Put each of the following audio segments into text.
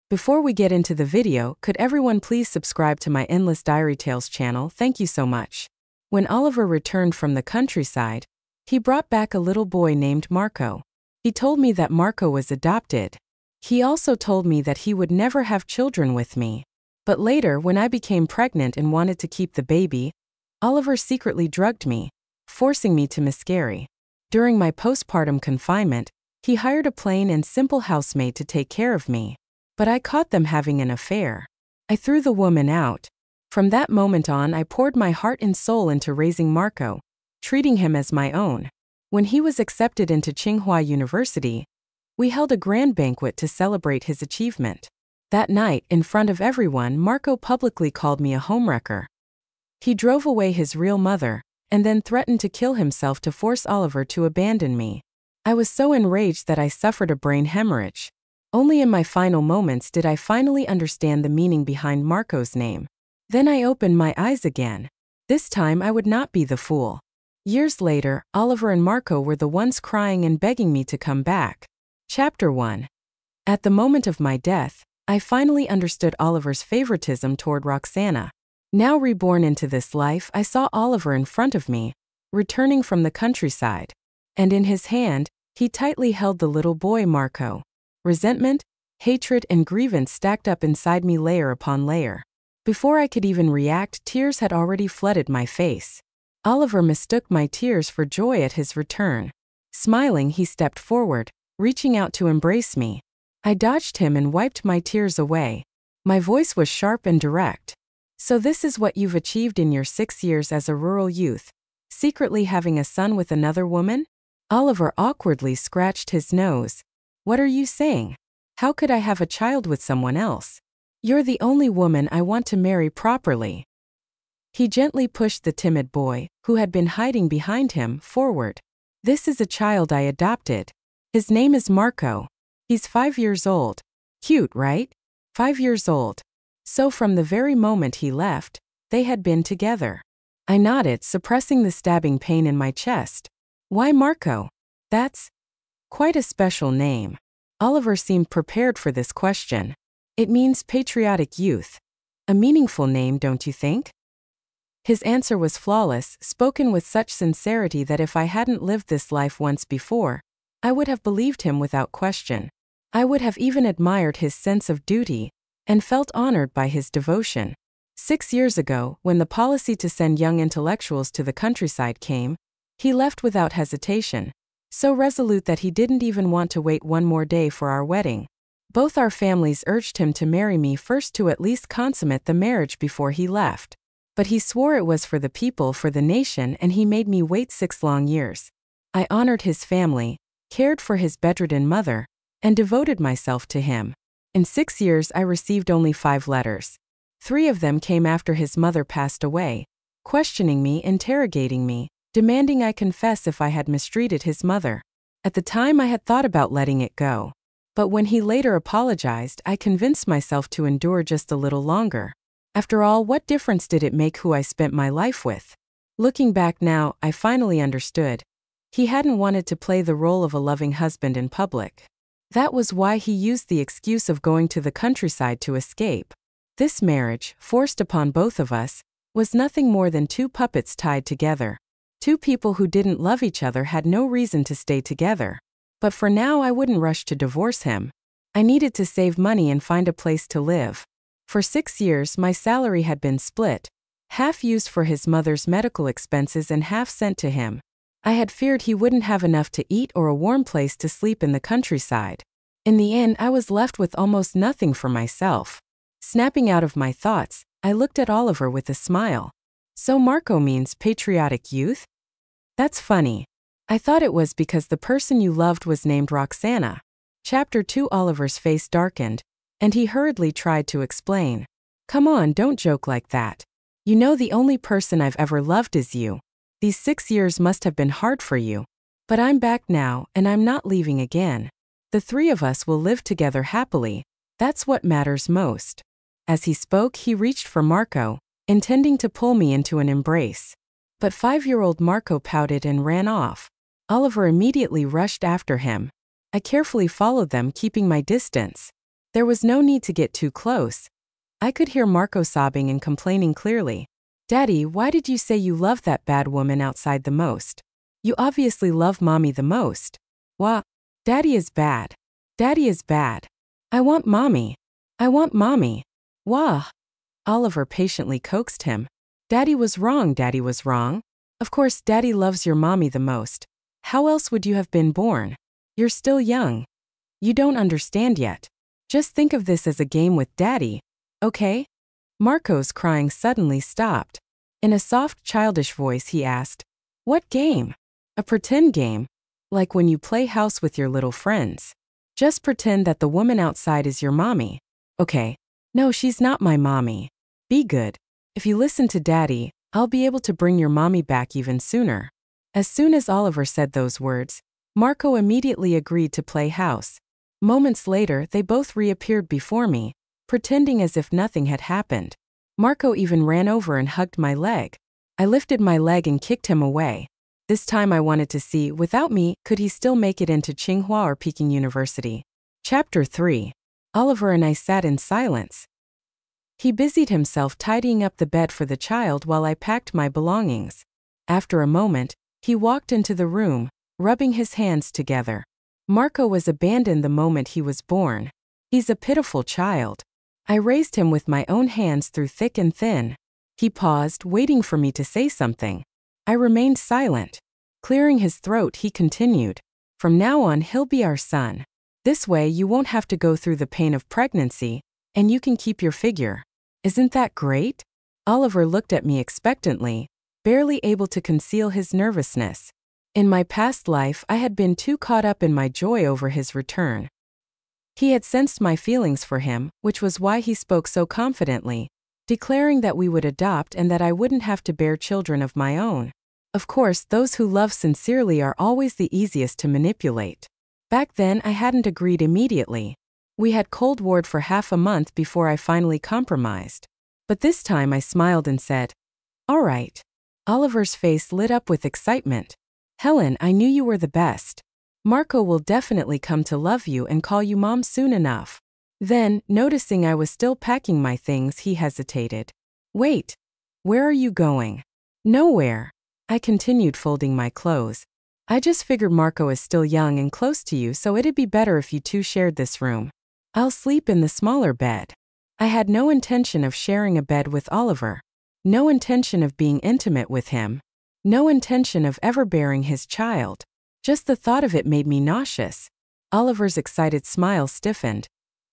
Before we get into the video, could everyone please subscribe to my Endless Diary Tales channel? Thank you so much. When Oliver returned from the countryside, he brought back a little boy named Marco. He told me that Marco was adopted. He also told me that he would never have children with me. But later, when I became pregnant and wanted to keep the baby, Oliver secretly drugged me, forcing me to miscarry. During my postpartum confinement, he hired a plain and simple housemaid to take care of me. But I caught them having an affair. I threw the woman out. From that moment on, I poured my heart and soul into raising Marco, treating him as my own. When he was accepted into Tsinghua University, we held a grand banquet to celebrate his achievement. That night, in front of everyone, Marco publicly called me a homewrecker. He drove away his real mother, and then threatened to kill himself to force Oliver to abandon me. I was so enraged that I suffered a brain hemorrhage. Only in my final moments did I finally understand the meaning behind Marco's name. Then I opened my eyes again. This time I would not be the fool. Years later, Oliver and Marco were the ones crying and begging me to come back. Chapter 1. At the moment of my death, I finally understood Oliver's favoritism toward Roxana. Now reborn into this life, I saw Oliver in front of me, returning from the countryside. And in his hand, he tightly held the little boy Marco. Resentment, hatred, and grievance stacked up inside me layer upon layer. Before I could even react, tears had already flooded my face. Oliver mistook my tears for joy at his return. Smiling, he stepped forward, reaching out to embrace me. I dodged him and wiped my tears away. My voice was sharp and direct. So this is what you've achieved in your 6 years as a rural youth, secretly having a son with another woman? Oliver awkwardly scratched his nose. What are you saying? How could I have a child with someone else? You're the only woman I want to marry properly. He gently pushed the timid boy, who had been hiding behind him, forward. This is a child I adopted. His name is Marco. He's 5 years old. Cute, right? 5 years old. So from the very moment he left, they had been together. I nodded, suppressing the stabbing pain in my chest. Why Marco? That's quite a special name. Oliver seemed prepared for this question. It means patriotic youth. A meaningful name, don't you think? His answer was flawless, spoken with such sincerity that if I hadn't lived this life once before, I would have believed him without question. I would have even admired his sense of duty, and felt honored by his devotion. 6 years ago, when the policy to send young intellectuals to the countryside came, he left without hesitation, so resolute that he didn't even want to wait one more day for our wedding. Both our families urged him to marry me first to at least consummate the marriage before he left. But he swore it was for the people, for the nation, and he made me wait 6 long years. I honored his family, cared for his bedridden mother, and devoted myself to him. In 6 years I received only 5 letters. 3 of them came after his mother passed away, questioning me, interrogating me, demanding I confess if I had mistreated his mother. At the time I had thought about letting it go. But when he later apologized, I convinced myself to endure just a little longer. After all, what difference did it make who I spent my life with? Looking back now, I finally understood. He hadn't wanted to play the role of a loving husband in public. That was why he used the excuse of going to the countryside to escape. This marriage, forced upon both of us, was nothing more than 2 puppets tied together. 2 people who didn't love each other had no reason to stay together. But for now I wouldn't rush to divorce him. I needed to save money and find a place to live. For 6 years my salary had been split, half used for his mother's medical expenses and half sent to him. I had feared he wouldn't have enough to eat or a warm place to sleep in the countryside. In the end, I was left with almost nothing for myself. Snapping out of my thoughts, I looked at Oliver with a smile. So Marco means patriotic youth? That's funny. I thought it was because the person you loved was named Roxana. Chapter 2. Oliver's face darkened, and he hurriedly tried to explain. Come on, don't joke like that. You know the only person I've ever loved is you. These 6 years must have been hard for you. But I'm back now, and I'm not leaving again. The 3 of us will live together happily. That's what matters most. As he spoke, he reached for Marco, intending to pull me into an embrace. But 5-year-old Marco pouted and ran off. Oliver immediately rushed after him. I carefully followed them, keeping my distance. There was no need to get too close. I could hear Marco sobbing and complaining clearly. Daddy, why did you say you loved that bad woman outside the most? You obviously love Mommy the most. Wah. Daddy is bad. Daddy is bad. I want Mommy. I want Mommy. Wah. Oliver patiently coaxed him. Daddy was wrong, Daddy was wrong. Of course, Daddy loves your Mommy the most. How else would you have been born? You're still young. You don't understand yet. Just think of this as a game with Daddy, okay? Marco's crying suddenly stopped. In a soft, childish voice, he asked, What game? A pretend game. Like when you play house with your little friends. Just pretend that the woman outside is your Mommy. Okay. No, she's not my Mommy. Be good. If you listen to Daddy, I'll be able to bring your Mommy back even sooner. As soon as Oliver said those words, Marco immediately agreed to play house. Moments later, they both reappeared before me, pretending as if nothing had happened. Marco even ran over and hugged my leg. I lifted my leg and kicked him away. This time I wanted to see, without me, could he still make it into Tsinghua or Peking University? Chapter 3. Oliver and I sat in silence. He busied himself tidying up the bed for the child while I packed my belongings. After a moment, he walked into the room, rubbing his hands together. Marco was abandoned the moment he was born. He's a pitiful child. I raised him with my own hands through thick and thin. He paused, waiting for me to say something. I remained silent. Clearing his throat, he continued. From now on, he'll be our son. This way you won't have to go through the pain of pregnancy, and you can keep your figure. Isn't that great? Oliver looked at me expectantly, barely able to conceal his nervousness. In my past life, I had been too caught up in my joy over his return. He had sensed my feelings for him, which was why he spoke so confidently, declaring that we would adopt and that I wouldn't have to bear children of my own. Of course, those who love sincerely are always the easiest to manipulate. Back then, I hadn't agreed immediately. We had Cold Warred for half a month before I finally compromised. But this time I smiled and said, All right. Oliver's face lit up with excitement. Helen, I knew you were the best. Marco will definitely come to love you and call you Mom soon enough. Then, noticing I was still packing my things, he hesitated. Wait. Where are you going? Nowhere. I continued folding my clothes. I just figured Marco is still young and close to you, so it'd be better if you two shared this room. I'll sleep in the smaller bed. I had no intention of sharing a bed with Oliver. No intention of being intimate with him. No intention of ever bearing his child. Just the thought of it made me nauseous. Oliver's excited smile stiffened,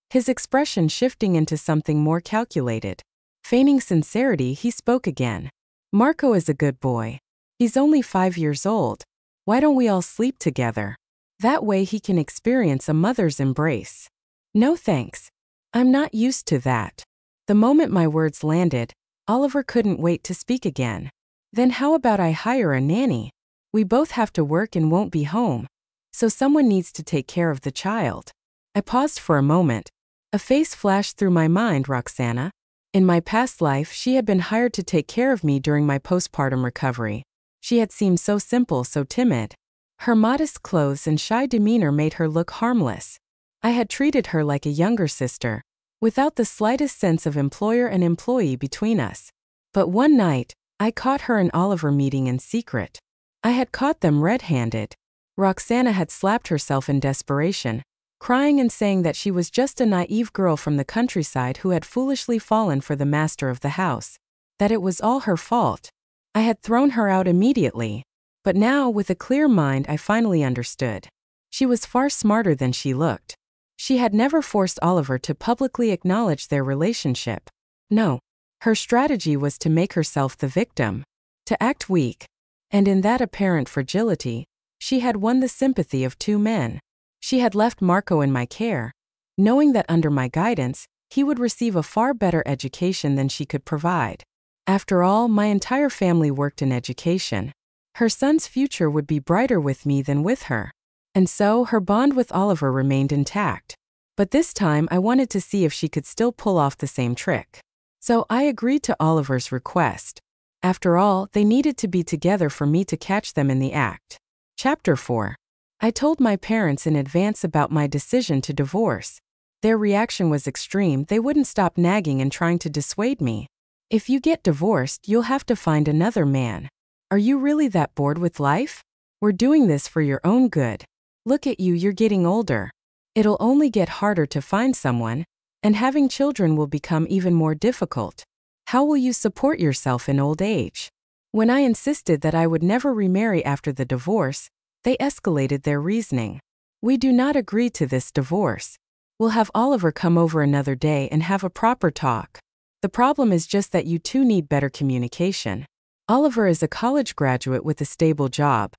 his expression shifting into something more calculated. Feigning sincerity, he spoke again. Marco is a good boy. He's only 5 years old. Why don't we all sleep together? That way he can experience a mother's embrace. No thanks. I'm not used to that. The moment my words landed, Oliver couldn't wait to speak again. Then how about I hire a nanny? We both have to work and won't be home. So someone needs to take care of the child. I paused for a moment. A face flashed through my mind, Roxana. In my past life, she had been hired to take care of me during my postpartum recovery. She had seemed so simple, so timid. Her modest clothes and shy demeanor made her look harmless. I had treated her like a younger sister, without the slightest sense of employer and employee between us. But one night, I caught her and Oliver meeting in secret. I had caught them red-handed. Roxana had slapped herself in desperation, crying and saying that she was just a naive girl from the countryside who had foolishly fallen for the master of the house. That it was all her fault. I had thrown her out immediately. But now, with a clear mind, I finally understood. She was far smarter than she looked. She had never forced Oliver to publicly acknowledge their relationship. No. Her strategy was to make herself the victim, to act weak. And in that apparent fragility, she had won the sympathy of 2 men. She had left Marco in my care, knowing that under my guidance, he would receive a far better education than she could provide. After all, my entire family worked in education. Her son's future would be brighter with me than with her. And so, her bond with Oliver remained intact. But this time, I wanted to see if she could still pull off the same trick. So I agreed to Oliver's request. After all, they needed to be together for me to catch them in the act. Chapter 4. I told my parents in advance about my decision to divorce. Their reaction was extreme. They wouldn't stop nagging and trying to dissuade me. If you get divorced, you'll have to find another man. Are you really that bored with life? We're doing this for your own good. Look at you, you're getting older. It'll only get harder to find someone, and having children will become even more difficult. How will you support yourself in old age? When I insisted that I would never remarry after the divorce, they escalated their reasoning. We do not agree to this divorce. We'll have Oliver come over another day and have a proper talk. The problem is just that you two need better communication. Oliver is a college graduate with a stable job.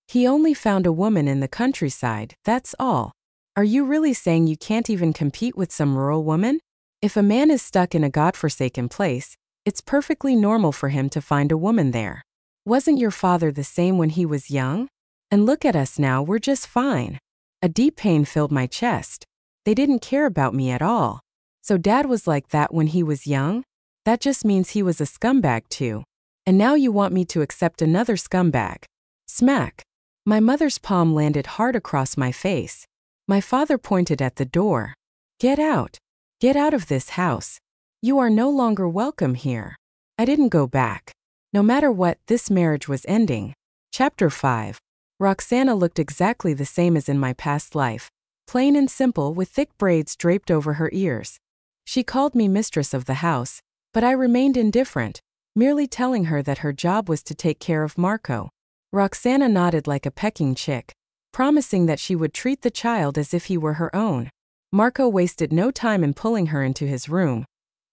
He only found a woman in the countryside, that's all. Are you really saying you can't even compete with some rural woman? If a man is stuck in a godforsaken place, it's perfectly normal for him to find a woman there. Wasn't your father the same when he was young? And look at us now, we're just fine. A deep pain filled my chest. They didn't care about me at all. So Dad was like that when he was young? That just means he was a scumbag too. And now you want me to accept another scumbag. Smack. My mother's palm landed hard across my face. My father pointed at the door. Get out. Get out of this house. You are no longer welcome here. I didn't go back. No matter what, this marriage was ending. Chapter 5. Roxana looked exactly the same as in my past life. Plain and simple with thick braids draped over her ears. She called me mistress of the house, but I remained indifferent, merely telling her that her job was to take care of Marco. Roxana nodded like a pecking chick, promising that she would treat the child as if he were her own. Marco wasted no time in pulling her into his room,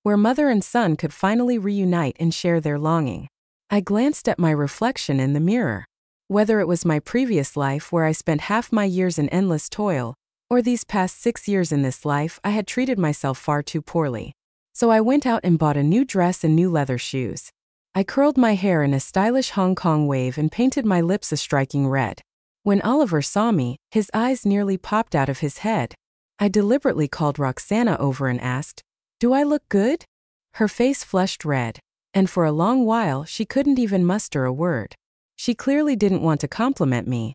where mother and son could finally reunite and share their longing. I glanced at my reflection in the mirror. Whether it was my previous life where I spent half my years in endless toil, or these past 6 years in this life, I had treated myself far too poorly. So I went out and bought a new dress and new leather shoes. I curled my hair in a stylish Hong Kong wave and painted my lips a striking red. When Oliver saw me, his eyes nearly popped out of his head. I deliberately called Roxana over and asked, "Do I look good?" Her face flushed red, and for a long while she couldn't even muster a word. She clearly didn't want to compliment me,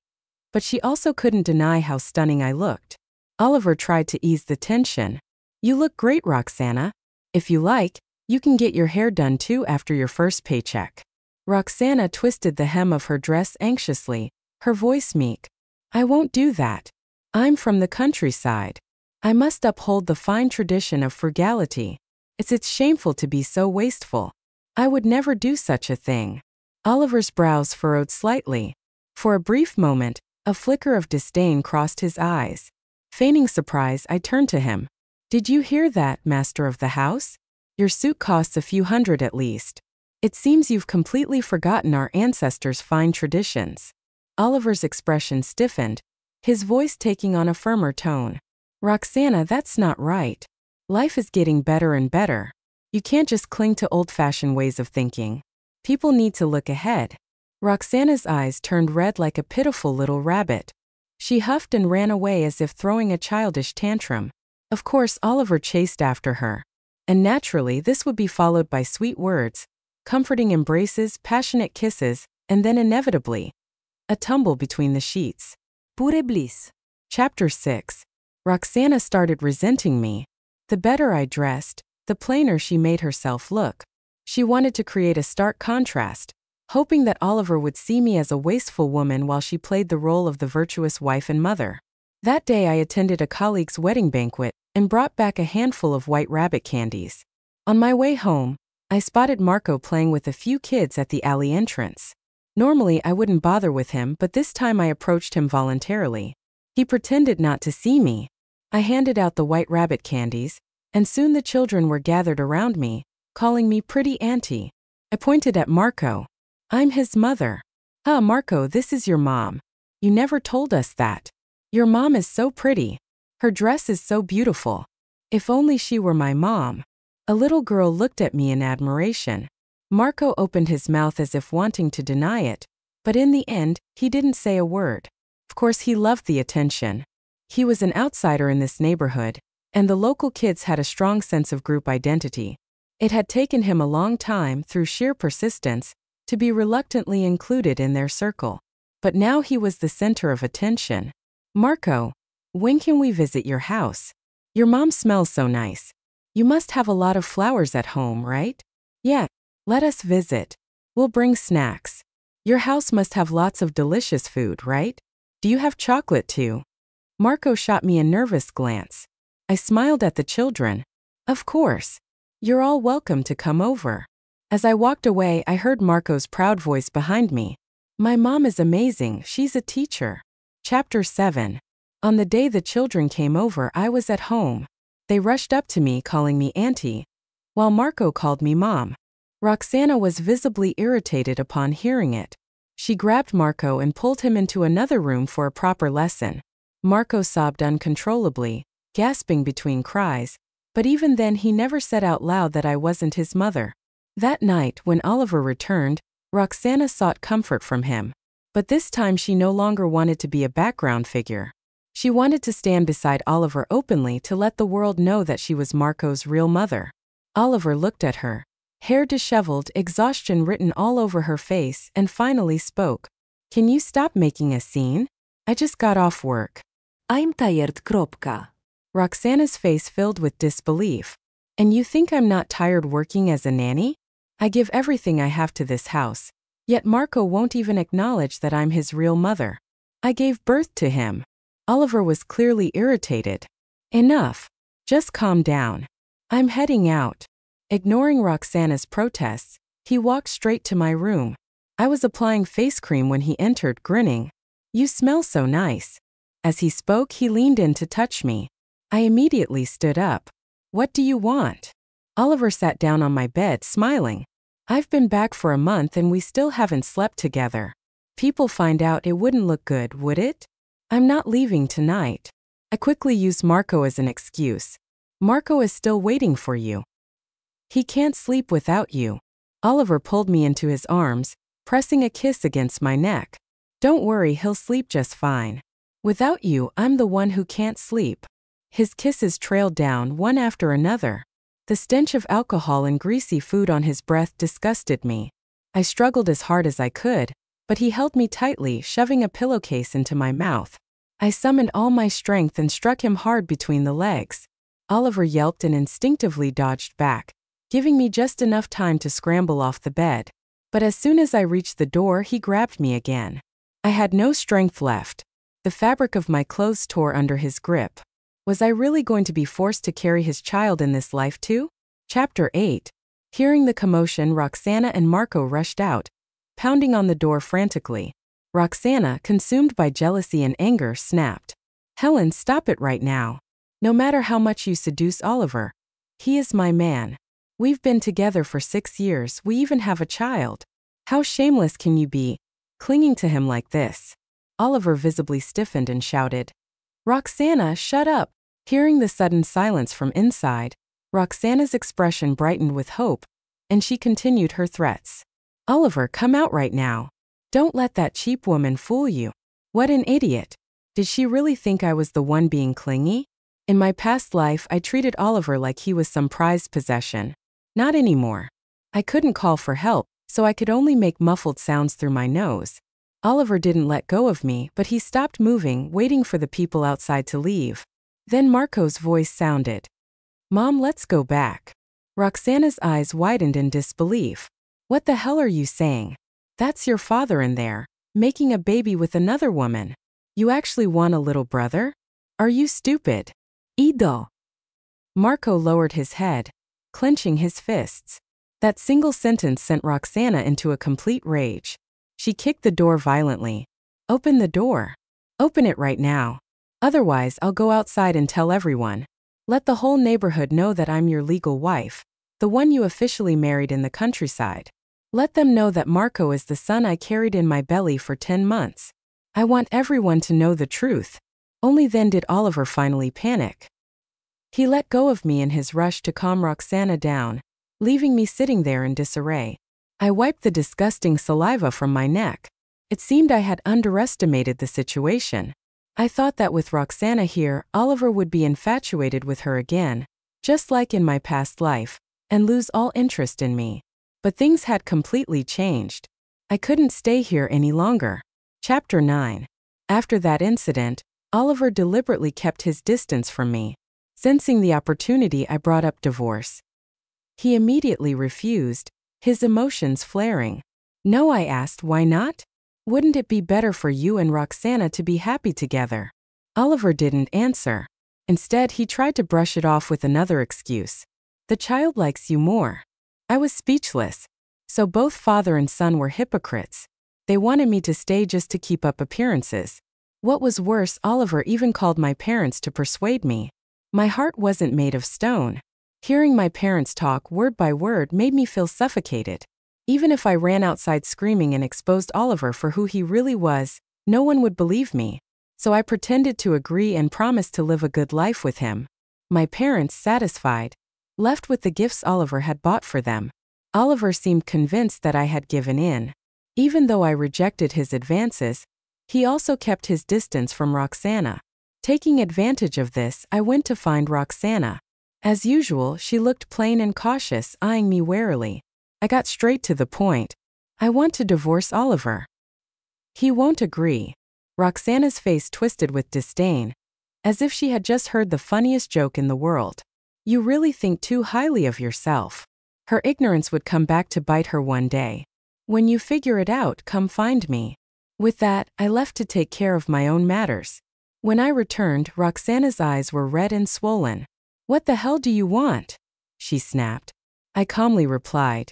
but she also couldn't deny how stunning I looked. Oliver tried to ease the tension. "You look great, Roxana. If you like, you can get your hair done too after your first paycheck." Roxana twisted the hem of her dress anxiously, her voice meek. "I won't do that. I'm from the countryside. I must uphold the fine tradition of frugality. It's shameful to be so wasteful. I would never do such a thing." Oliver's brows furrowed slightly. For a brief moment, a flicker of disdain crossed his eyes. Feigning surprise, I turned to him. "Did you hear that, master of the house? Your suit costs a few hundred at least. It seems you've completely forgotten our ancestors' fine traditions." Oliver's expression stiffened, his voice taking on a firmer tone. "Roxana, that's not right. Life is getting better and better. You can't just cling to old-fashioned ways of thinking. People need to look ahead." Roxana's eyes turned red like a pitiful little rabbit. She huffed and ran away as if throwing a childish tantrum. Of course, Oliver chased after her. And naturally, this would be followed by sweet words, comforting embraces, passionate kisses, and then inevitably, a tumble between the sheets. Pure bliss. Chapter 6. Roxana started resenting me. The better I dressed, the plainer she made herself look. She wanted to create a stark contrast, hoping that Oliver would see me as a wasteful woman while she played the role of the virtuous wife and mother. That day I attended a colleague's wedding banquet and brought back a handful of white rabbit candies. On my way home, I spotted Marco playing with a few kids at the alley entrance. Normally I wouldn't bother with him, but this time I approached him voluntarily. He pretended not to see me. I handed out the white rabbit candies, and soon the children were gathered around me, calling me pretty auntie. I pointed at Marco. "I'm his mother." "Huh, Marco, this is your mom. You never told us that. Your mom is so pretty. Her dress is so beautiful. If only she were my mom." A little girl looked at me in admiration. Marco opened his mouth as if wanting to deny it, but in the end, he didn't say a word. Of course, he loved the attention. He was an outsider in this neighborhood, and the local kids had a strong sense of group identity. It had taken him a long time, through sheer persistence, to be reluctantly included in their circle. But now he was the center of attention. "Marco, when can we visit your house? Your mom smells so nice. You must have a lot of flowers at home, right? Yeah, let us visit. We'll bring snacks. Your house must have lots of delicious food, right? Do you have chocolate too? Marco shot me a nervous glance. I smiled at the children. Of course. You're all welcome to come over. As I walked away, I heard Marco's proud voice behind me. My mom is amazing, she's a teacher. Chapter 7. On the day the children came over, I was at home. They rushed up to me calling me auntie, while Marco called me mom. Roxana was visibly irritated upon hearing it. She grabbed Marco and pulled him into another room for a proper lesson. Marco sobbed uncontrollably, gasping between cries, but even then he never said out loud that I wasn't his mother. That night, when Oliver returned, Roxana sought comfort from him. But this time she no longer wanted to be a background figure. She wanted to stand beside Oliver openly to let the world know that she was Marco's real mother. Oliver looked at her, hair disheveled, exhaustion written all over her face, and finally spoke. Can you stop making a scene? I just got off work. I'm tired. Roxana's face filled with disbelief. And you think I'm not tired working as a nanny? I give everything I have to this house. Yet Marco won't even acknowledge that I'm his real mother. I gave birth to him. Oliver was clearly irritated. Enough. Just calm down. I'm heading out. Ignoring Roxana's protests, he walked straight to my room. I was applying face cream when he entered, grinning. You smell so nice. As he spoke, he leaned in to touch me. I immediately stood up. What do you want? Oliver sat down on my bed, smiling. I've been back for a month and we still haven't slept together. People find out, it wouldn't look good, would it? I'm not leaving tonight. I quickly used Marco as an excuse. Marco is still waiting for you. He can't sleep without you. Oliver pulled me into his arms, pressing a kiss against my neck. Don't worry, he'll sleep just fine. Without you, I'm the one who can't sleep. His kisses trailed down one after another. The stench of alcohol and greasy food on his breath disgusted me. I struggled as hard as I could, but he held me tightly, shoving a pillowcase into my mouth. I summoned all my strength and struck him hard between the legs. Oliver yelped and instinctively dodged back, giving me just enough time to scramble off the bed. But as soon as I reached the door, he grabbed me again. I had no strength left. The fabric of my clothes tore under his grip. Was I really going to be forced to carry his child in this life too? Chapter 8. Hearing the commotion, Roxana and Marco rushed out, pounding on the door frantically. Roxana, consumed by jealousy and anger, snapped. Helen, stop it right now. No matter how much you seduce Oliver, he is my man. We've been together for 6 years, we even have a child. How shameless can you be, clinging to him like this? Oliver visibly stiffened and shouted. Roxana, shut up! Hearing the sudden silence from inside, Roxana's expression brightened with hope, and she continued her threats. Oliver, come out right now. Don't let that cheap woman fool you. What an idiot. Did she really think I was the one being clingy? In my past life, I treated Oliver like he was some prized possession. Not anymore. I couldn't call for help, so I could only make muffled sounds through my nose. Oliver didn't let go of me, but he stopped moving, waiting for the people outside to leave. Then Marco's voice sounded. Mom, let's go back. Roxana's eyes widened in disbelief. What the hell are you saying? That's your father in there, making a baby with another woman. You actually want a little brother? Are you stupid? Ido. Marco lowered his head, clenching his fists. That single sentence sent Roxana into a complete rage. She kicked the door violently. Open the door. Open it right now. Otherwise, I'll go outside and tell everyone. Let the whole neighborhood know that I'm your legal wife, the one you officially married in the countryside. Let them know that Marco is the son I carried in my belly for 10 months. I want everyone to know the truth. Only then did Oliver finally panic. He let go of me in his rush to calm Roxana down, leaving me sitting there in disarray. I wiped the disgusting saliva from my neck. It seemed I had underestimated the situation. I thought that with Roxana here, Oliver would be infatuated with her again, just like in my past life, and lose all interest in me. But things had completely changed. I couldn't stay here any longer. Chapter 9. After that incident, Oliver deliberately kept his distance from me. Sensing the opportunity, I brought up divorce. He immediately refused, his emotions flaring. No, I asked, why not? Wouldn't it be better for you and Roxana to be happy together? Oliver didn't answer. Instead, he tried to brush it off with another excuse. The child likes you more. I was speechless. So both father and son were hypocrites. They wanted me to stay just to keep up appearances. What was worse, Oliver even called my parents to persuade me. My heart wasn't made of stone. Hearing my parents talk word by word made me feel suffocated. Even if I ran outside screaming and exposed Oliver for who he really was, no one would believe me. So I pretended to agree and promised to live a good life with him. My parents, satisfied, left with the gifts Oliver had bought for them. Oliver seemed convinced that I had given in. Even though I rejected his advances, he also kept his distance from Roxana. Taking advantage of this, I went to find Roxana. As usual, she looked plain and cautious, eyeing me warily. I got straight to the point. I want to divorce Oliver. He won't agree. Roxana's face twisted with disdain, as if she had just heard the funniest joke in the world. You really think too highly of yourself. Her ignorance would come back to bite her one day. When you figure it out, come find me. With that, I left to take care of my own matters. When I returned, Roxana's eyes were red and swollen. What the hell do you want? She snapped. I calmly replied.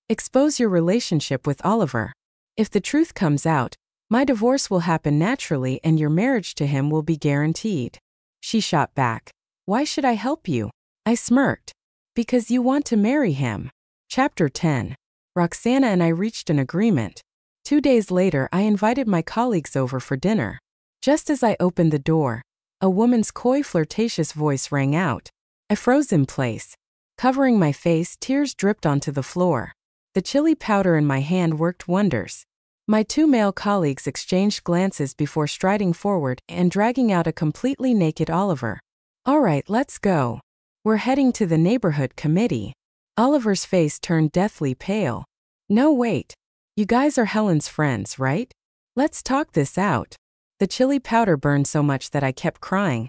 Expose your relationship with Oliver. If the truth comes out, my divorce will happen naturally and your marriage to him will be guaranteed. She shot back. Why should I help you? I smirked. Because you want to marry him. Chapter 10. Roxana and I reached an agreement. 2 days later, I invited my colleagues over for dinner. Just as I opened the door, a woman's coy, flirtatious voice rang out. I froze in place. Covering my face, tears dripped onto the floor. The chili powder in my hand worked wonders. My 2 male colleagues exchanged glances before striding forward and dragging out a completely naked Oliver. All right, let's go. We're heading to the neighborhood committee. Oliver's face turned deathly pale. No, wait. You guys are Helen's friends, right? Let's talk this out. The chili powder burned so much that I kept crying.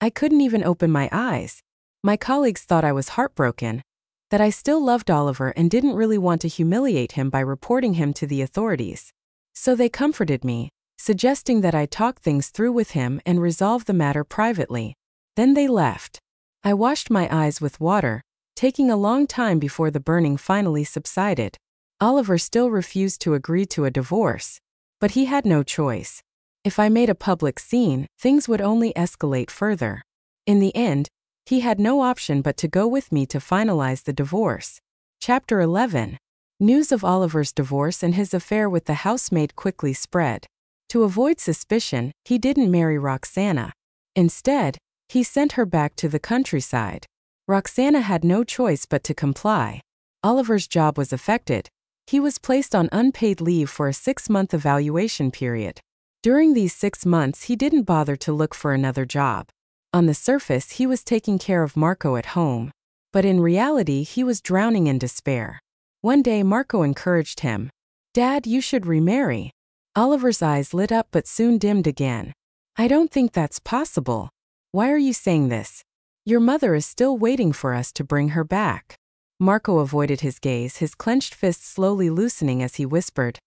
I couldn't even open my eyes. My colleagues thought I was heartbroken, that I still loved Oliver and didn't really want to humiliate him by reporting him to the authorities. So they comforted me, suggesting that I talk things through with him and resolve the matter privately. Then they left. I washed my eyes with water, taking a long time before the burning finally subsided. Oliver still refused to agree to a divorce. But he had no choice. If I made a public scene, things would only escalate further. In the end, he had no option but to go with me to finalize the divorce. Chapter 11. News of Oliver's divorce and his affair with the housemaid quickly spread. To avoid suspicion, he didn't marry Roxana. Instead, he sent her back to the countryside. Roxana had no choice but to comply. Oliver's job was affected. He was placed on unpaid leave for a 6-month evaluation period. During these 6 months, he didn't bother to look for another job. On the surface, he was taking care of Marco at home. But in reality, he was drowning in despair. One day, Marco encouraged him. Dad, you should remarry. Oliver's eyes lit up but soon dimmed again. I don't think that's possible. Why are you saying this? Your mother is still waiting for us to bring her back. Marco avoided his gaze, his clenched fists slowly loosening as he whispered.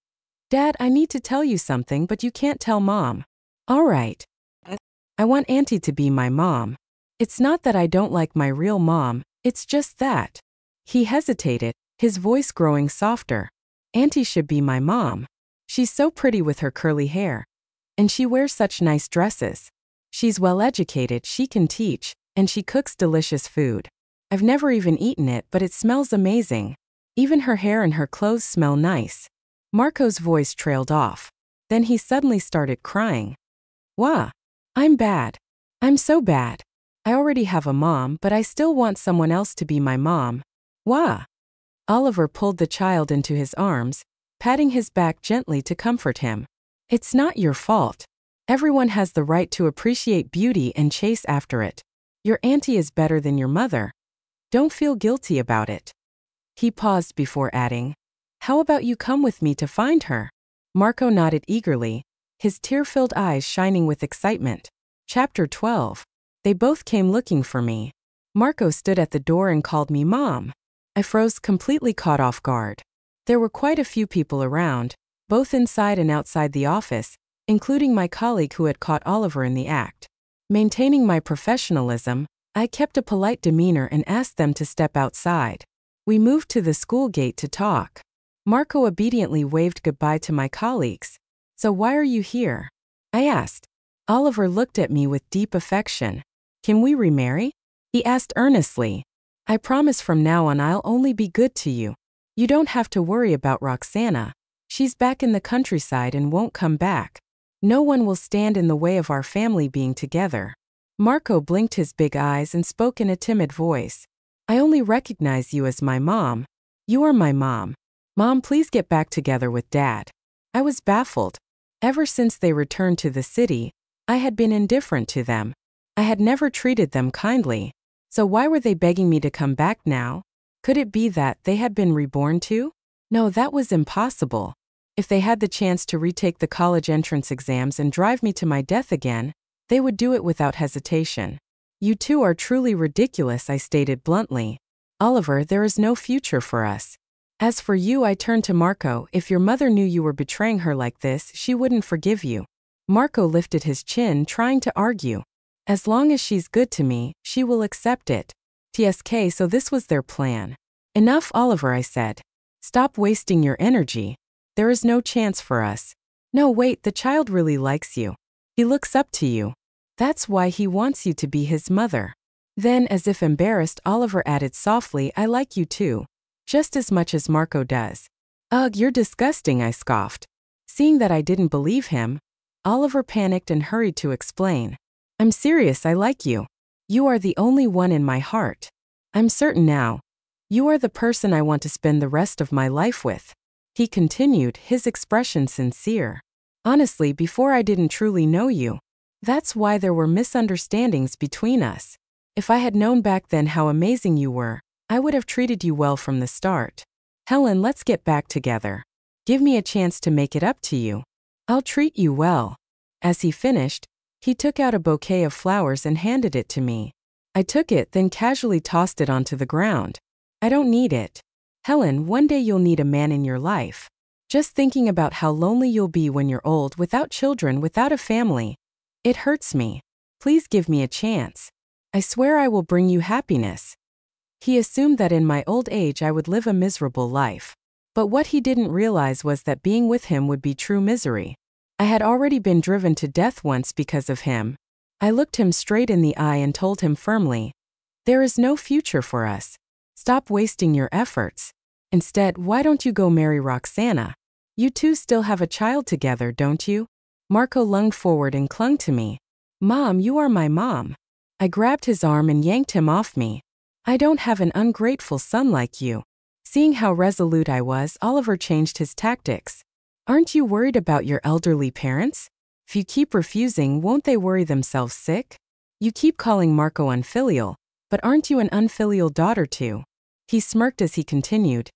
Dad, I need to tell you something, but you can't tell Mom. All right. I want Auntie to be my mom. It's not that I don't like my real mom, it's just that. He hesitated, his voice growing softer. Auntie should be my mom. She's so pretty with her curly hair. And she wears such nice dresses. She's well educated, she can teach, and she cooks delicious food. I've never even eaten it, but it smells amazing. Even her hair and her clothes smell nice. Marco's voice trailed off. Then he suddenly started crying. Wah! I'm bad. I'm so bad. I already have a mom, but I still want someone else to be my mom. Wah! Oliver pulled the child into his arms, patting his back gently to comfort him. It's not your fault. Everyone has the right to appreciate beauty and chase after it. Your auntie is better than your mother. Don't feel guilty about it. He paused before adding, How about you come with me to find her? Marco nodded eagerly, his tear-filled eyes shining with excitement. Chapter 12. They both came looking for me. Marco stood at the door and called me Mom. I froze, completely caught off guard. There were quite a few people around, both inside and outside the office, including my colleague who had caught Oliver in the act. Maintaining my professionalism, I kept a polite demeanor and asked them to step outside. We moved to the school gate to talk. Marco obediently waved goodbye to my colleagues. "So why are you here?" I asked. Oliver looked at me with deep affection. "Can we remarry?" he asked earnestly. "I promise from now on I'll only be good to you. You don't have to worry about Roxana. She's back in the countryside and won't come back. No one will stand in the way of our family being together." Marco blinked his big eyes and spoke in a timid voice. "I only recognize you as my mom. You are my mom. Mom, please get back together with Dad." I was baffled. Ever since they returned to the city, I had been indifferent to them. I had never treated them kindly. So why were they begging me to come back now? Could it be that they had been reborn too? No, that was impossible. If they had the chance to retake the college entrance exams and drive me to my death again, they would do it without hesitation. "You two are truly ridiculous," I stated bluntly. "Oliver, there is no future for us. As for you," I turned to Marco, "if your mother knew you were betraying her like this, she wouldn't forgive you." Marco lifted his chin, trying to argue. "As long as she's good to me, she will accept it." TSK, so this was their plan. "Enough, Oliver," I said. "Stop wasting your energy. There is no chance for us." "No, wait, the child really likes you. He looks up to you. That's why he wants you to be his mother." Then, as if embarrassed, Oliver added softly, "I like you too. Just as much as Marco does." "Ugh, you're disgusting," I scoffed. Seeing that I didn't believe him, Oliver panicked and hurried to explain. "I'm serious, I like you. You are the only one in my heart. I'm certain now. You are the person I want to spend the rest of my life with." He continued, his expression sincere. "Honestly, before I didn't truly know you. That's why there were misunderstandings between us. If I had known back then how amazing you were, I would have treated you well from the start. Helen, let's get back together. Give me a chance to make it up to you. I'll treat you well." As he finished, he took out a bouquet of flowers and handed it to me. I took it, then casually tossed it onto the ground. "I don't need it. Helen, one day you'll need a man in your life. Just thinking about how lonely you'll be when you're old, without children, without a family. It hurts me. Please give me a chance. I swear I will bring you happiness." He assumed that in my old age I would live a miserable life. But what he didn't realize was that being with him would be true misery. I had already been driven to death once because of him. I looked him straight in the eye and told him firmly, "There is no future for us. Stop wasting your efforts. Instead, why don't you go marry Roxana? You two still have a child together, don't you?" Marco lunged forward and clung to me. "Mom, you are my mom." I grabbed his arm and yanked him off me. "I don't have an ungrateful son like you." Seeing how resolute I was, Oliver changed his tactics. "Aren't you worried about your elderly parents? If you keep refusing, won't they worry themselves sick? You keep calling Marco unfilial, but aren't you an unfilial daughter too?" He smirked as he continued,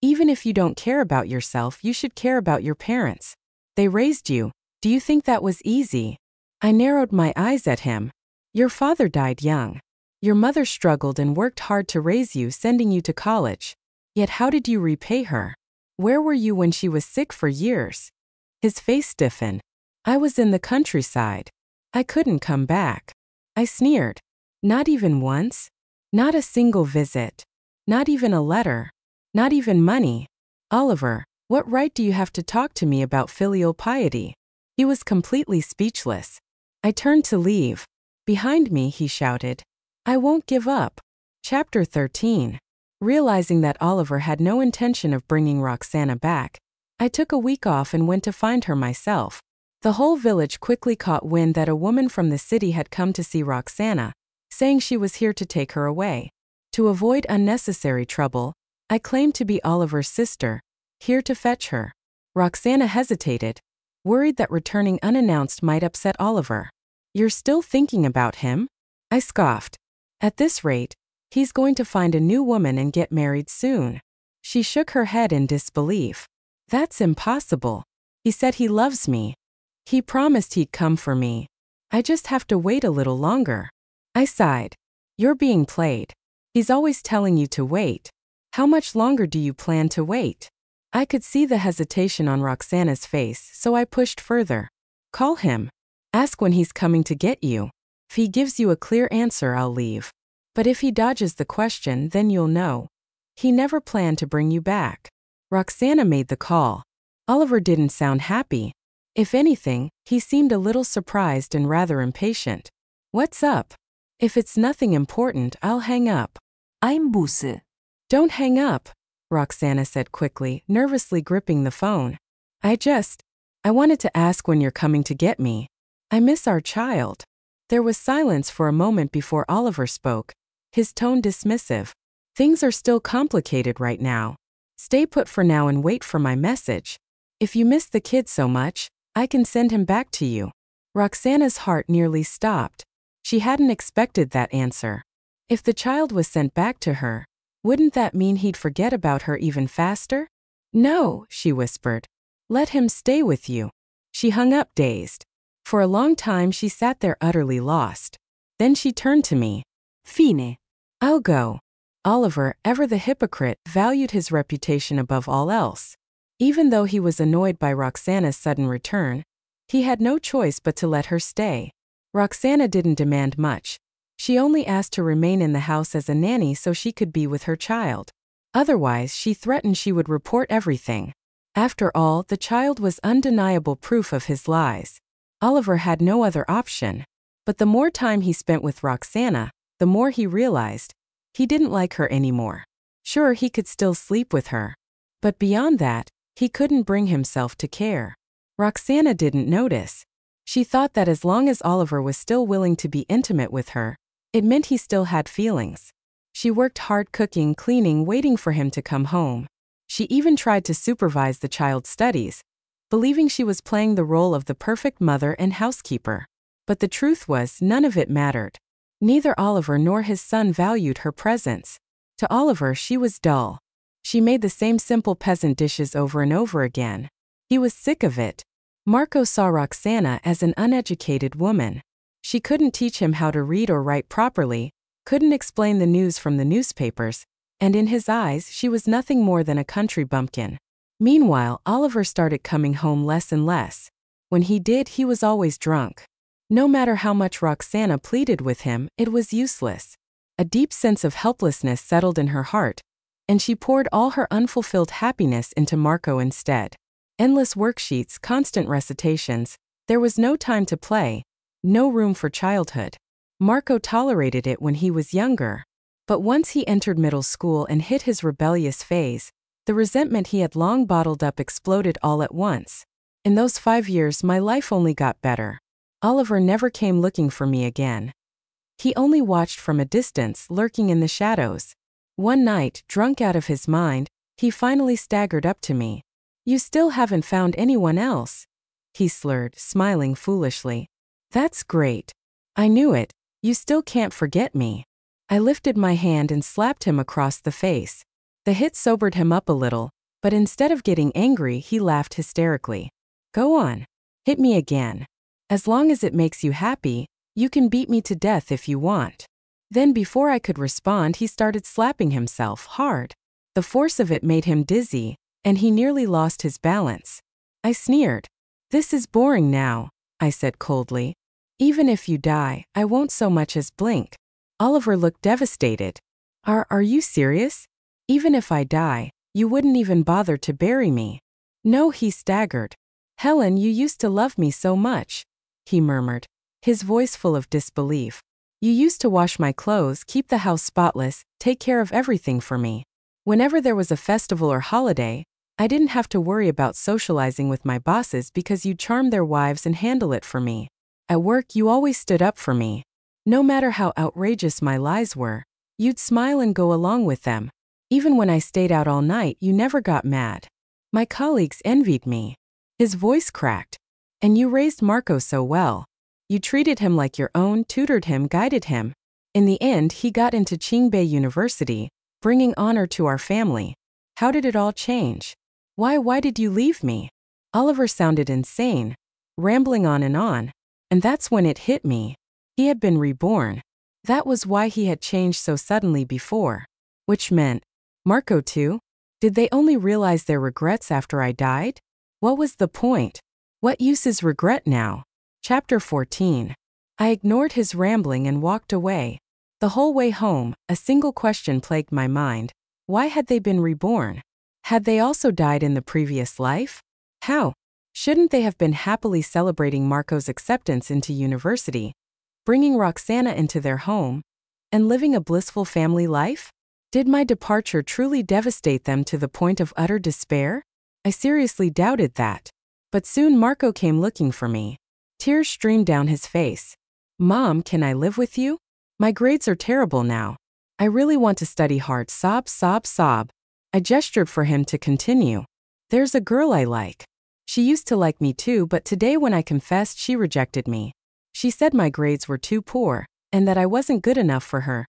"Even if you don't care about yourself, you should care about your parents. They raised you. Do you think that was easy?" I narrowed my eyes at him. "Your father died young. Your mother struggled and worked hard to raise you, sending you to college. Yet how did you repay her? Where were you when she was sick for years?" His face stiffened. "I was in the countryside. I couldn't come back." I sneered. "Not even once? Not a single visit? Not even a letter? Not even money? Oliver, what right do you have to talk to me about filial piety?" He was completely speechless. I turned to leave. Behind me, he shouted, "I won't give up." Chapter 13. Realizing that Oliver had no intention of bringing Roxana back, I took a week off and went to find her myself. The whole village quickly caught wind that a woman from the city had come to see Roxana, saying she was here to take her away. To avoid unnecessary trouble, I claimed to be Oliver's sister, here to fetch her. Roxana hesitated, worried that returning unannounced might upset Oliver. "You're still thinking about him?" I scoffed. "At this rate, he's going to find a new woman and get married soon." She shook her head in disbelief. "That's impossible. He said he loves me. He promised he'd come for me. I just have to wait a little longer." I sighed. You're being played. He's always telling you to wait. How much longer do you plan to wait? I could see the hesitation on Roxana's face, so I pushed further. Call him. Ask when he's coming to get you. If he gives you a clear answer, I'll leave. But if he dodges the question, then you'll know. He never planned to bring you back. Roxana made the call. Oliver didn't sound happy. If anything, he seemed a little surprised and rather impatient. What's up? If it's nothing important, I'll hang up. I'm Busse. Don't hang up, Roxana said quickly, nervously gripping the phone. I wanted to ask when you're coming to get me. I miss our child. There was silence for a moment before Oliver spoke, his tone dismissive. Things are still complicated right now. Stay put for now and wait for my message. If you miss the kid so much, I can send him back to you. Roxana's heart nearly stopped. She hadn't expected that answer. If the child was sent back to her, wouldn't that mean he'd forget about her even faster? No, she whispered. Let him stay with you. She hung up dazed. For a long time she sat there utterly lost. Then she turned to me. Fine. I'll go. Oliver, ever the hypocrite, valued his reputation above all else. Even though he was annoyed by Roxana's sudden return, he had no choice but to let her stay. Roxana didn't demand much. She only asked to remain in the house as a nanny so she could be with her child. Otherwise, she threatened she would report everything. After all, the child was undeniable proof of his lies. Oliver had no other option. But the more time he spent with Roxana, the more he realized he didn't like her anymore. Sure, he could still sleep with her. But beyond that, he couldn't bring himself to care. Roxana didn't notice. She thought that as long as Oliver was still willing to be intimate with her, it meant he still had feelings. She worked hard cooking, cleaning, waiting for him to come home. She even tried to supervise the child's studies, believing she was playing the role of the perfect mother and housekeeper. But the truth was, none of it mattered. Neither Oliver nor his son valued her presence. To Oliver, she was dull. She made the same simple peasant dishes over and over again. He was sick of it. Marco saw Roxana as an uneducated woman. She couldn't teach him how to read or write properly, couldn't explain the news from the newspapers, and in his eyes she was nothing more than a country bumpkin. Meanwhile, Oliver started coming home less and less. When he did, he was always drunk. No matter how much Roxana pleaded with him, it was useless. A deep sense of helplessness settled in her heart, and she poured all her unfulfilled happiness into Marco instead. Endless worksheets, constant recitations. There was no time to play, no room for childhood. Marco tolerated it when he was younger. But once he entered middle school and hit his rebellious phase, the resentment he had long bottled up exploded all at once. In those 5 years, my life only got better. Oliver never came looking for me again. He only watched from a distance, lurking in the shadows. One night, drunk out of his mind, he finally staggered up to me. You still haven't found anyone else? He slurred, smiling foolishly. That's great. I knew it. You still can't forget me. I lifted my hand and slapped him across the face. The hit sobered him up a little, but instead of getting angry, he laughed hysterically. Go on. Hit me again. As long as it makes you happy, you can beat me to death if you want. Then before I could respond, he started slapping himself hard. The force of it made him dizzy, and he nearly lost his balance. I sneered. This is boring now, I said coldly. Even if you die, I won't so much as blink. Oliver looked devastated. Are you serious? Even if I die, you wouldn't even bother to bury me. No, he staggered. Helen, you used to love me so much, he murmured, his voice full of disbelief. You used to wash my clothes, keep the house spotless, take care of everything for me. Whenever there was a festival or holiday, I didn't have to worry about socializing with my bosses because you'd charm their wives and handle it for me. At work, you always stood up for me. No matter how outrageous my lies were, you'd smile and go along with them. Even when I stayed out all night, you never got mad. My colleagues envied me. His voice cracked. And you raised Marco so well. You treated him like your own, tutored him, guided him. In the end, he got into Qingbei University, bringing honor to our family. How did it all change? Why did you leave me? Oliver sounded insane, rambling on, and that's when it hit me. He had been reborn. That was why he had changed so suddenly before. Which meant, Marco too? Did they only realize their regrets after I died? What was the point? What use is regret now? Chapter 14. I ignored his rambling and walked away. The whole way home, a single question plagued my mind. Why had they been reborn? Had they also died in the previous life? How? Shouldn't they have been happily celebrating Marco's acceptance into university, bringing Roxana into their home, and living a blissful family life? Did my departure truly devastate them to the point of utter despair? I seriously doubted that. But soon Marco came looking for me. Tears streamed down his face. Mom, can I live with you? My grades are terrible now. I really want to study hard. Sob, sob, sob. I gestured for him to continue. There's a girl I like. She used to like me too, but today when I confessed, she rejected me. She said my grades were too poor, and that I wasn't good enough for her.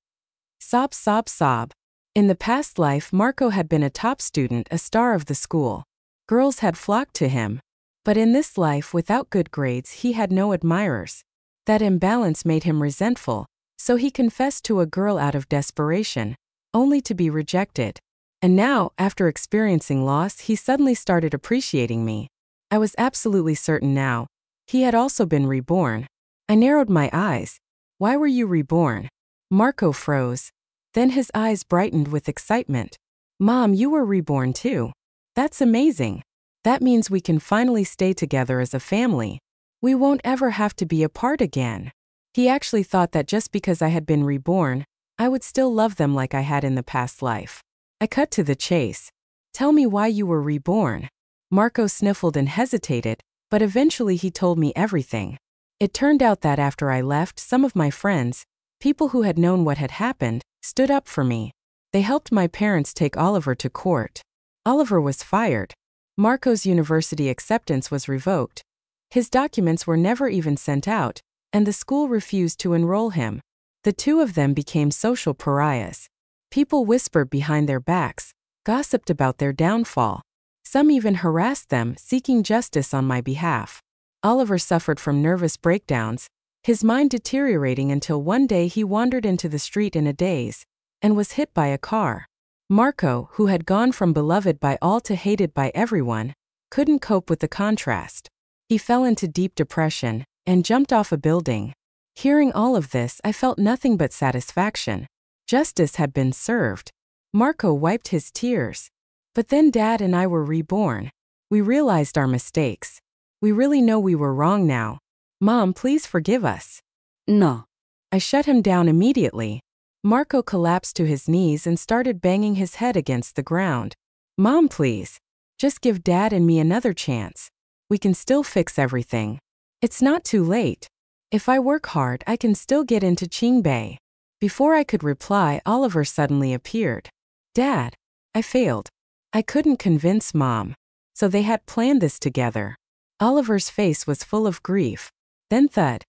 Sob, sob, sob. In the past life, Marco had been a top student, a star of the school. Girls had flocked to him. But in this life, without good grades, he had no admirers. That imbalance made him resentful, so he confessed to a girl out of desperation, only to be rejected. And now, after experiencing loss, he suddenly started appreciating me. I was absolutely certain now. He had also been reborn. I narrowed my eyes. Why were you reborn? Marco froze. Then his eyes brightened with excitement. Mom, you were reborn too. That's amazing. That means we can finally stay together as a family. We won't ever have to be apart again. He actually thought that just because I had been reborn, I would still love them like I had in the past life. I cut to the chase. Tell me why you were reborn. Marco sniffled and hesitated, but eventually he told me everything. It turned out that after I left, some of my friends, people who had known what had happened, stood up for me. They helped my parents take Oliver to court. Oliver was fired. Marco's university acceptance was revoked. His documents were never even sent out, and the school refused to enroll him. The two of them became social pariahs. People whispered behind their backs, gossiped about their downfall. Some even harassed them, seeking justice on my behalf. Oliver suffered from nervous breakdowns, his mind deteriorating until one day he wandered into the street in a daze and was hit by a car. Marco, who had gone from beloved by all to hated by everyone, couldn't cope with the contrast. He fell into deep depression and jumped off a building. Hearing all of this, I felt nothing but satisfaction. Justice had been served. Marco wiped his tears. But then Dad and I were reborn. We realized our mistakes. We really know we were wrong now. Mom, please forgive us. No. I shut him down immediately. Marco collapsed to his knees and started banging his head against the ground. Mom, please. Just give Dad and me another chance. We can still fix everything. It's not too late. If I work hard, I can still get into Qingbei. Before I could reply, Oliver suddenly appeared. Dad, I failed. I couldn't convince Mom. So they had planned this together. Oliver's face was full of grief. Then thud.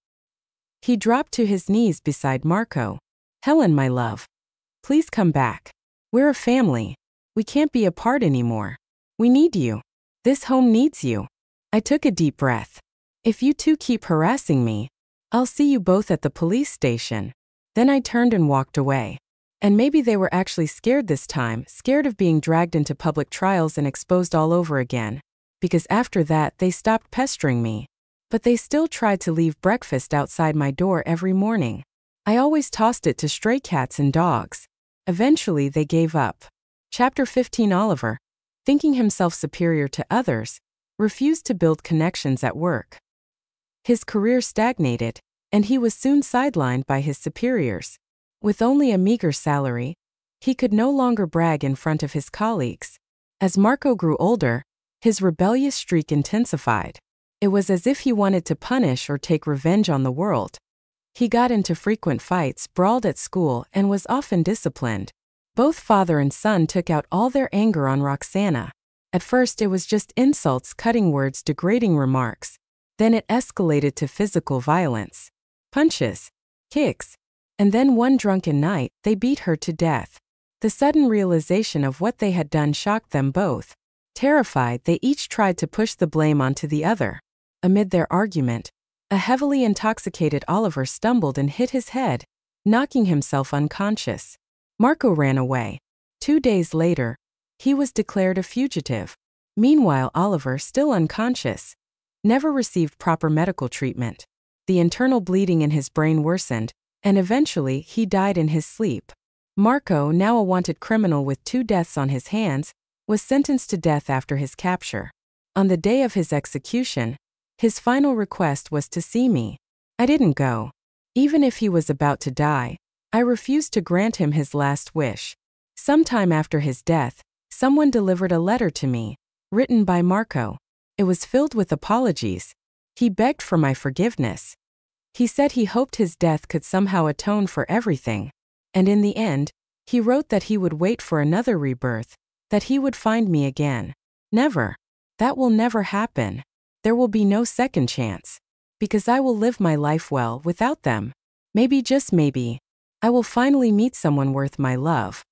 He dropped to his knees beside Marco. Helen, my love. Please come back. We're a family. We can't be apart anymore. We need you. This home needs you. I took a deep breath. If you two keep harassing me, I'll see you both at the police station. Then I turned and walked away. And maybe they were actually scared this time, scared of being dragged into public trials and exposed all over again. Because after that, they stopped pestering me. But they still tried to leave breakfast outside my door every morning. I always tossed it to stray cats and dogs. Eventually, they gave up. Chapter 15. Oliver, thinking himself superior to others, refused to build connections at work. His career stagnated, and he was soon sidelined by his superiors. With only a meager salary, he could no longer brag in front of his colleagues. As Marco grew older, his rebellious streak intensified. It was as if he wanted to punish or take revenge on the world. He got into frequent fights, brawled at school, and was often disciplined. Both father and son took out all their anger on Roxana. At first it was just insults, cutting words, degrading remarks. Then it escalated to physical violence. Punches, kicks, and then one drunken night, they beat her to death. The sudden realization of what they had done shocked them both. Terrified, they each tried to push the blame onto the other. Amid their argument, a heavily intoxicated Oliver stumbled and hit his head. knocking himself unconscious. Marco ran away. 2 days later, he was declared a fugitive. Meanwhile, Oliver, still unconscious, never received proper medical treatment. The internal bleeding in his brain worsened, and eventually he died in his sleep. Marco, now a wanted criminal with 2 deaths on his hands, was sentenced to death after his capture. On the day of his execution, his final request was to see me. I didn't go. Even if he was about to die, I refused to grant him his last wish. Sometime after his death, someone delivered a letter to me, written by Marco. It was filled with apologies. He begged for my forgiveness. He said he hoped his death could somehow atone for everything. And in the end, he wrote that he would wait for another rebirth, that he would find me again. Never. That will never happen. There will be no second chance. Because I will live my life well without them. Maybe, just maybe, I will finally meet someone worth my love.